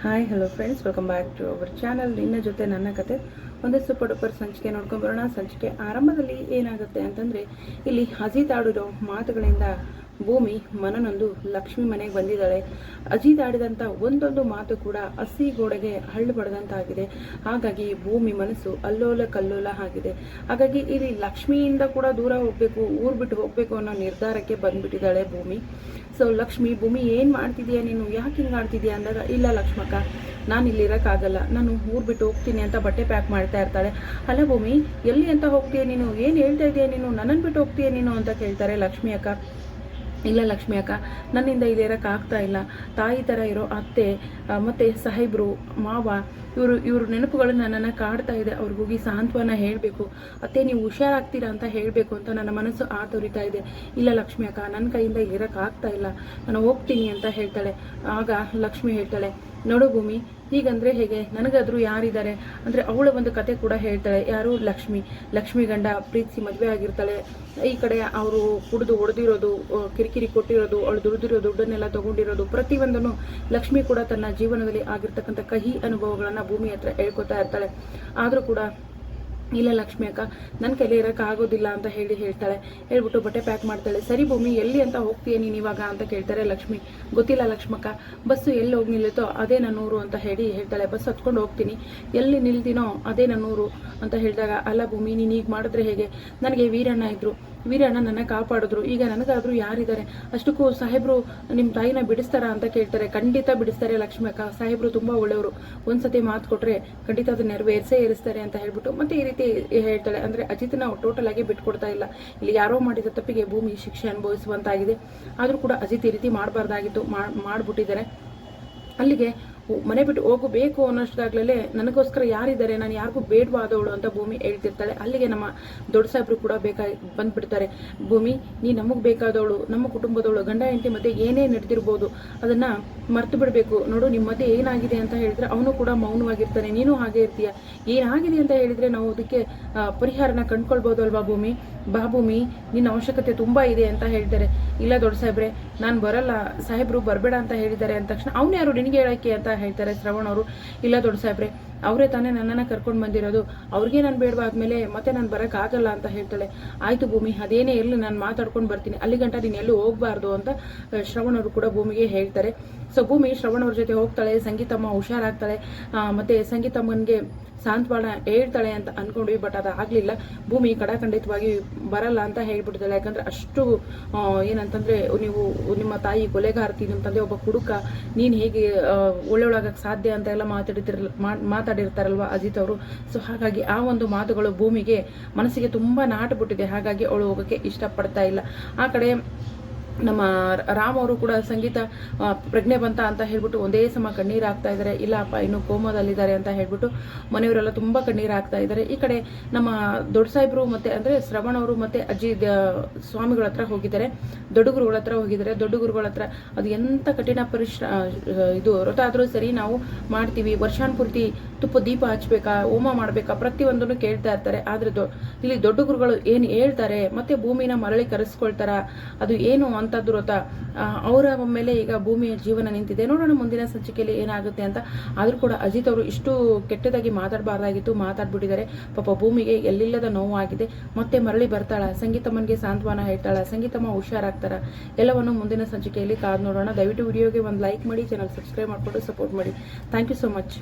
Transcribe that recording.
Hi hello friends, welcome back to our channel. ನಿನ್ನ ಜೊತೆ ನನ್ನ ಕತೆ ಒಂದೇ ಸೂಪರ್ ಡೂಪರ್ ಸಂಚಿಕೆ ನೋಡ್ಕೊಂಡು ಬರೋಣ. ಸಂಚಿಕೆ ಆರಂಭದಲ್ಲಿ ಏನಾಗುತ್ತೆ ಅಂತಂದರೆ, ಇಲ್ಲಿ ಅಜಿತ್ ಆಡಿರೋ ಮಾತುಗಳಿಂದ ಭೂಮಿ ಮನನೊಂದು ಲಕ್ಷ್ಮಿ ಮನೆಗೆ ಬಂದಿದ್ದಾಳೆ. ಅಜಿತ್ ಆಡಿದಂಥ ಒಂದೊಂದು ಮಾತು ಕೂಡ ಹಸಿ ಗೋಡೆಗೆ ಹಳ್ಳು ಬಡದಂತಾಗಿದೆ. ಹಾಗಾಗಿ ಭೂಮಿ ಮನಸ್ಸು ಅಲ್ಲೋಲ ಕಲ್ಲೋಲ ಆಗಿದೆ. ಹಾಗಾಗಿ ಇಲ್ಲಿ ಲಕ್ಷ್ಮಿಯಿಂದ ಕೂಡ ದೂರ ಹೋಗಬೇಕು, ಊರು ಬಿಟ್ಟು ಹೋಗಬೇಕು ಅನ್ನೋ ನಿರ್ಧಾರಕ್ಕೆ ಬಂದ್ಬಿಟ್ಟಿದ್ದಾಳೆ ಭೂಮಿ. ಸೊ ಲಕ್ಷ್ಮಿ, ಭೂಮಿ ಏನು ಮಾಡ್ತಿದ್ಯಾ ನೀನು, ಯಾಕೆ ಹಿಂಗೆ ಆಡ್ತಿದ್ಯಾ ಅಂದಾಗ, ಇಲ್ಲ ಲಕ್ಷ್ಮಕ್ಕ, ನಾನು ಇಲ್ಲಿ ಇರೋಕ್ಕಾಗಲ್ಲ, ನಾನು ಊರು ಬಿಟ್ಟು ಹೋಗ್ತೀನಿ ಅಂತ ಬಟ್ಟೆ ಪ್ಯಾಕ್ ಮಾಡ್ತಾ ಇರ್ತಾಳೆ. ಅಲ್ಲ ಭೂಮಿ, ಎಲ್ಲಿ ಅಂತ ಹೋಗ್ತೀಯ ನೀನು, ಏನು ಹೇಳ್ತಾ ಇದೀಯ ನೀನು, ನನ್ನನ್ನು ಬಿಟ್ಟು ಹೋಗ್ತೀಯ ನೀನು ಅಂತ ಕೇಳ್ತಾರೆ ಲಕ್ಷ್ಮಿ ಅಕ್ಕ. ಇಲ್ಲ ಲಕ್ಷ್ಮಿ ಅಕ್ಕ, ನನ್ನಿಂದ ಇಲ್ಲಿ ಇರೋಕ್ಕಾಗ್ತಾ ಇಲ್ಲ. ತಾಯಿ ಥರ ಇರೋ ಅತ್ತೆ ಮತ್ತು ಸಾಹೇಬ್ರು, ಮಾವ, ಇವರು ನೆನಪುಗಳು ನನ್ನನ್ನು ಕಾಡ್ತಾ ಇದೆ. ಅವ್ರಿಗೋಗಿ ಸಾಂತ್ವನ ಹೇಳಬೇಕು, ಅತ್ತೆ ನೀವು ಹುಷಾರಾಗ್ತೀರಾ ಅಂತ ಹೇಳಬೇಕು ಅಂತ ನನ್ನ ಮನಸ್ಸು ಆತುರಿತಾ ಇದೆ. ಇಲ್ಲ ಲಕ್ಷ್ಮಿ ಅಕ್ಕ, ನನ್ನ ಕೈಯಿಂದ ಇಲ್ಲಿ ಇರೋಕ್ಕಾಗ್ತಾ ಇಲ್ಲ, ನಾನು ಹೋಗ್ತೀನಿ ಅಂತ ಹೇಳ್ತಾಳೆ. ಆಗ ಲಕ್ಷ್ಮಿ ಹೇಳ್ತಾಳೆ, ನೋಡು ಭೂಮಿ, ಹೀಗಂದರೆ ಹೇಗೆ, ನನಗಾದರೂ ಯಾರಿದ್ದಾರೆ ಅಂದರೆ ಅವಳ ಒಂದು ಕತೆ ಕೂಡ ಹೇಳ್ತಾಳೆ. ಯಾರು, ಲಕ್ಷ್ಮಿ ಗಂಡ ಪ್ರೀತಿಸಿ ಮದುವೆ ಆಗಿರ್ತಾಳೆ. ಈ ಕಡೆ ಅವರು ಕುಡಿದು ಹೊಡೆದಿರೋದು, ಕಿರಿಕಿರಿ ಕೊಟ್ಟಿರೋದು, ಅವಳು ದುಡಿದಿರೋ ದುಡ್ಡನ್ನೆಲ್ಲ ತಗೊಂಡಿರೋದು, ಪ್ರತಿಯೊಂದನ್ನು ಲಕ್ಷ್ಮಿ ಕೂಡ ತನ್ನ ಜೀವನದಲ್ಲಿ ಆಗಿರ್ತಕ್ಕಂಥ ಕಹಿ ಅನುಭವಗಳನ್ನು ಭೂಮಿ ಹತ್ರ ಹೇಳ್ಕೊತಾ ಇರ್ತಾಳೆ. ಆದರೂ ಕೂಡ ಇಲ್ಲ ಲಕ್ಷ್ಮಿ ಅಕ್ಕ, ನನ್ನ ಕೈಲಿ ಇರೋಕ್ಕಾಗೋದಿಲ್ಲ ಅಂತ ಹೇಳ್ತಾಳೆ. ಹೇಳ್ಬಿಟ್ಟು ಬಟ್ಟೆ ಪ್ಯಾಕ್ ಮಾಡ್ತಾಳೆ. ಸರಿ ಭೂಮಿ, ಎಲ್ಲಿ ಅಂತ ಹೋಗ್ತೀಯ ನೀನು ಇವಾಗ ಅಂತ ಕೇಳ್ತಾರೆ ಲಕ್ಷ್ಮಿ. ಗೊತ್ತಿಲ್ಲ ಲಕ್ಷ್ಮಕ್ಕ, ಬಸ್ಸು ಎಲ್ಲಿ ಹೋಗಿ ನಿಲ್ಲುತ್ತೋ ಅದೇ ನನ್ನ ಊರು ಅಂತ ಹೇಳ್ತಾಳೆ. ಬಸ್ ಹತ್ಕೊಂಡು ಹೋಗ್ತೀನಿ, ಎಲ್ಲಿ ನಿಲ್ತೀನೋ ಅದೇ ನನ್ನ ಊರು ಅಂತ ಹೇಳಿದಾಗ, ಅಲ್ಲ ಭೂಮಿ, ನೀನು ಈಗ ಮಾಡಿದ್ರೆ ಹೇಗೆ, ನನಗೆ ವೀರಣ್ಣ ಇದ್ರು, ವೀರಣ್ಣ ನನ್ನ ಕಾಪಾಡಿದ್ರು, ಈಗ ನನಗಾದರೂ ಯಾರಿದ್ದಾರೆ, ಅಷ್ಟಕ್ಕೂ ಸಾಹೇಬ್ರು ನಿಮ್ಮ ತಾಯಿನ ಬಿಡಿಸ್ತಾರ ಅಂತ ಕೇಳ್ತಾರೆ. ಖಂಡಿತ ಬಿಡಿಸ್ತಾರೆ ಲಕ್ಷ್ಮಿ ಅಕ್ಕ, ಸಾಹೇಬ್ರು ತುಂಬ ಒಳ್ಳೆಯವರು, ಒಂದ್ಸತಿ ಮಾತು ಕೊಟ್ಟರೆ ಖಂಡಿತ ಅದು ನೆರವೇರಿಸ್ತಾರೆ ಅಂತ ಹೇಳ್ಬಿಟ್ಟು ಮತ್ತೆ ಈ ರೀತಿ ಹೇಳ್ತಾಳೆ. ಅಂದರೆ ಅಜಿತ್ನ ಟೋಟಲ್ ಆಗಿ ಬಿಟ್ಕೊಡ್ತಾ ಇಲ್ಲ. ಇಲ್ಲಿ ಯಾರೋ ಮಾಡಿದ ತಪ್ಪಿಗೆ ಭೂಮಿ ಶಿಕ್ಷೆ ಅನುಭವಿಸುವಂತಾಗಿದೆ. ಆದರೂ ಕೂಡ ಅಜಿತ್ ಈ ರೀತಿ ಮಾಡಬಾರ್ದಾಗಿತ್ತು, ಮಾಡ್ಬಿಟ್ಟಿದ್ದಾರೆ. ಅಲ್ಲಿಗೆ ಮನೆ ಬಿಟ್ಟು ಹೋಗಬೇಕು ಅನ್ನೋಷ್ಟಾಗ್ಲೇ ನನಗೋಸ್ಕರ ಯಾರಿದ್ದಾರೆ, ನಾನು ಯಾರಿಗೂ ಬೇಡವಾದವಳು ಅಂತ ಭೂಮಿ ಹೇಳ್ತಿರ್ತಾಳೆ. ಅಲ್ಲಿಗೆ ನಮ್ಮ ದೊಡ್ಡ ಸಾಹೇಬ್ರು ಕೂಡ ಬಂದ್ಬಿಡ್ತಾರೆ. ಭೂಮಿ, ನೀ ನಮಗೆ ಬೇಕಾದವಳು, ನಮ್ಮ ಕುಟುಂಬದವಳು, ಗಂಡ ಹೆಂಡತಿ ಮಧ್ಯೆ ಏನೇ ನಡೆದಿರ್ಬೋದು ಅದನ್ನ ಮರ್ತು ಬಿಡಬೇಕು. ನೋಡು, ನಿಮ್ಮ ಮಧ್ಯೆ ಏನಾಗಿದೆ ಅಂತ ಹೇಳಿದ್ರೆ ಅವನು ಕೂಡ ಮೌನವಾಗಿರ್ತಾನೆ, ನೀನು ಹಾಗೆ ಇರ್ತೀಯ. ಏನಾಗಿದೆ ಅಂತ ಹೇಳಿದ್ರೆ ನಾವು ಅದಕ್ಕೆ ಪರಿಹಾರನ ಕಂಡ್ಕೊಳ್ಬೋದು ಅಲ್ವಾ ಭೂಮಿ, ಬಾ ಭೂಮಿ, ನಿನ್ನ ಅವಶ್ಯಕತೆ ತುಂಬಾ ಇದೆ ಅಂತ ಹೇಳ್ತಾರೆ. ಇಲ್ಲ ದೊಡ್ಡ ಸಾಹೇಬ್ರೆ, ನಾನು ಬರಲ್ಲ, ಸಾಹೇಬ್ರು ಬರಬೇಡ ಅಂತ ಹೇಳಿದ್ದಾರೆ ಅಂದ ತಕ್ಷಣ, ಅವನು ಯಾರು ನಿನಗೆ ಹೇಳಕ್ಕೆ ಅಂತ ಹೇಳ್ತಾರೆ ಶ್ರವಣ್ ಅವರು. ಇಲ್ಲ ದೊಡ್ಡ ಸಾಹೇಬ್ರೆ, ಅವರೇ ತಾನೇ ನನ್ನನ್ನು ಕರ್ಕೊಂಡು ಬಂದಿರೋದು, ಅವ್ರಿಗೆ ನಾನು ಬೇಡವಾದ್ಮೇಲೆ ಮತ್ತೆ ನಾನು ಬರೋಕ್ಕಾಗಲ್ಲ ಅಂತ ಹೇಳ್ತಾಳೆ. ಆಯಿತು ಭೂಮಿ, ಅದೇನೇ ಇರಲಿ, ನಾನು ಮಾತಾಡ್ಕೊಂಡು ಬರ್ತೀನಿ, ಅಲ್ಲಿ ಗಂಟ ನೀನು ಎಲ್ಲೂ ಹೋಗಬಾರ್ದು ಅಂತ ಶ್ರವಣ್ ಅವರು ಕೂಡ ಭೂಮಿಗೆ ಹೇಳ್ತಾರೆ. ಸೊ ಭೂಮಿ ಶ್ರವಣ್ ಅವ್ರ ಜೊತೆ ಹೋಗ್ತಾಳೆ. ಸಂಗೀತಮ್ಮ ಹುಷಾರಾಗ್ತಾಳೆ, ಮತ್ತೆ ಸಂಗೀತಮ್ಮನಿಗೆ ಸಾಂತ್ವನ ಹೇಳ್ತಾಳೆ ಅಂತ ಅನ್ಕೊಂಡ್ವಿ. ಬಟ್ ಅದು ಆಗಲಿಲ್ಲ. ಭೂಮಿ ಖಂಡಿತವಾಗಿ ಬರಲ್ಲ ಅಂತ ಹೇಳ್ಬಿಡ್ತಾಳೆ. ಯಾಕಂದ್ರೆ ಅಷ್ಟು ಏನಂತಂದ್ರೆ, ನೀವು ನಿಮ್ಮ ತಾಯಿ ಕೊಲೆಗಾರ್ತಿ, ನಿಮ್ಮ ತಂದೆ ಒಬ್ಬ ಕುಡುಕ, ನೀನು ಹೇಗೆ ಒಳ್ಳೆಯೊಳಗಕ್ಕೆ ಸಾಧ್ಯ ಅಂತ ಎಲ್ಲ ಮಾತಾಡಿರ್ತಾರಲ್ವ ಅಜಿತ್ ಅವರು. ಸೊ ಹಾಗಾಗಿ ಆ ಒಂದು ಮಾತುಗಳು ಭೂಮಿಗೆ ಮನಸ್ಸಿಗೆ ತುಂಬಾ ನಾಟುಬಿಟ್ಟಿದೆ. ಹಾಗಾಗಿ ಅವಳು ಹೋಗೋಕ್ಕೆ ಇಷ್ಟಪಡ್ತಾ ಇಲ್ಲ. ಆ ಕಡೆ ನಮ್ಮ ರಾಮ್ ಅವರು ಕೂಡ ಸಂಗೀತ ಪ್ರಜ್ಞೆ ಬಂತ ಅಂತ ಹೇಳ್ಬಿಟ್ಟು ಒಂದೇ ಸಮ ಕಣ್ಣೀರು ಹಾಕ್ತಾ ಇದ್ದಾರೆ. ಇಲ್ಲಪ್ಪ, ಇನ್ನು ಕೋಮದಲ್ಲಿದ್ದಾರೆ ಅಂತ ಹೇಳ್ಬಿಟ್ಟು ಮನೆಯವರೆಲ್ಲ ತುಂಬಾ ಕಣ್ಣೀರು ಹಾಕ್ತಾ ಇದ್ದಾರೆ. ಈ ಕಡೆ ನಮ್ಮ ದೊಡ್ಡ ಸಾಹೇಬ್ರು ಮತ್ತೆ ಅಂದ್ರೆ ಶ್ರವಣ್ ಅವರು ಮತ್ತೆ ಅಜ್ಜಿ ಸ್ವಾಮಿಗಳ ಹತ್ರ ಹೋಗಿದ್ದಾರೆ, ದೊಡ್ಡ ಗುರುಗಳ ಹತ್ರ ಹೋಗಿದ್ದಾರೆ. ದೊಡ್ಡ ಗುರುಗಳ ಹತ್ರ ಅದು ಎಂತ ಕಠಿಣ ಇದು ವ್ರತ ಆದ್ರೂ ಸರಿ ನಾವು ಮಾಡ್ತೀವಿ, ವರ್ಷಾನುಪೂರ್ತಿ ತುಪ್ಪ ದೀಪ ಹಚ್ಬೇಕಾ, ಹೋಮ ಮಾಡ್ಬೇಕಾ, ಪ್ರತಿಯೊಂದನ್ನು ಕೇಳ್ತಾ ಇರ್ತಾರೆ. ಆದ್ರೆ ಇಲ್ಲಿ ದೊಡ್ಡ ಗುರುಗಳು ಏನು ಹೇಳ್ತಾರೆ, ಮತ್ತೆ ಭೂಮಿನ ಮರಳಿ ಕರೆಸ್ಕೊಳ್ತಾರ, ಅದು ಏನು ಅಂತದ್ದು ವ್ರತ, ಅವರ ಮೇಲೆ ಈಗ ಭೂಮಿಯ ಜೀವನ ನಿಂತಿದೆ. ನೋಡೋಣ ಮುಂದಿನ ಸಂಚಿಕೆಯಲ್ಲಿ ಏನಾಗುತ್ತೆ ಅಂತ. ಆದ್ರೂ ಕೂಡ ಅಜಿತ್ ಅವರು ಇಷ್ಟು ಕೆಟ್ಟದಾಗಿ ಮಾತಾಡಬಾರ್ದಾಗಿತ್ತು, ಮಾತಾಡ್ಬಿಟ್ಟಿದ್ದಾರೆ. ಪಾಪ ಭೂಮಿಗೆ ಎಲ್ಲಿಲ್ಲದ ನೋವಾಗಿದೆ. ಮತ್ತೆ ಮರಳಿ ಬರ್ತಾಳ, ಸಂಗೀತಮ್ಮನಿಗೆ ಸಾಂತ್ವನ ಹೇಳ್ತಾಳ, ಸಂಗೀತಮ್ಮ ಹುಷಾರಾಗ್ತಾರ, ಎಲ್ಲವನ್ನು ಮುಂದಿನ ಸಂಚಿಕೆಯಲ್ಲಿ ಕಾದು ನೋಡೋಣ. ದಯವಿಟ್ಟು ವಿಡಿಯೋಗೆ ಒಂದು ಲೈಕ್ ಮಾಡಿ, ಚಾನಲ್ ಸಬ್ಸ್ಕ್ರೈಬ್ ಮಾಡಿಕೊಂಡು ಸಪೋರ್ಟ್ ಮಾಡಿ. Thank you so much.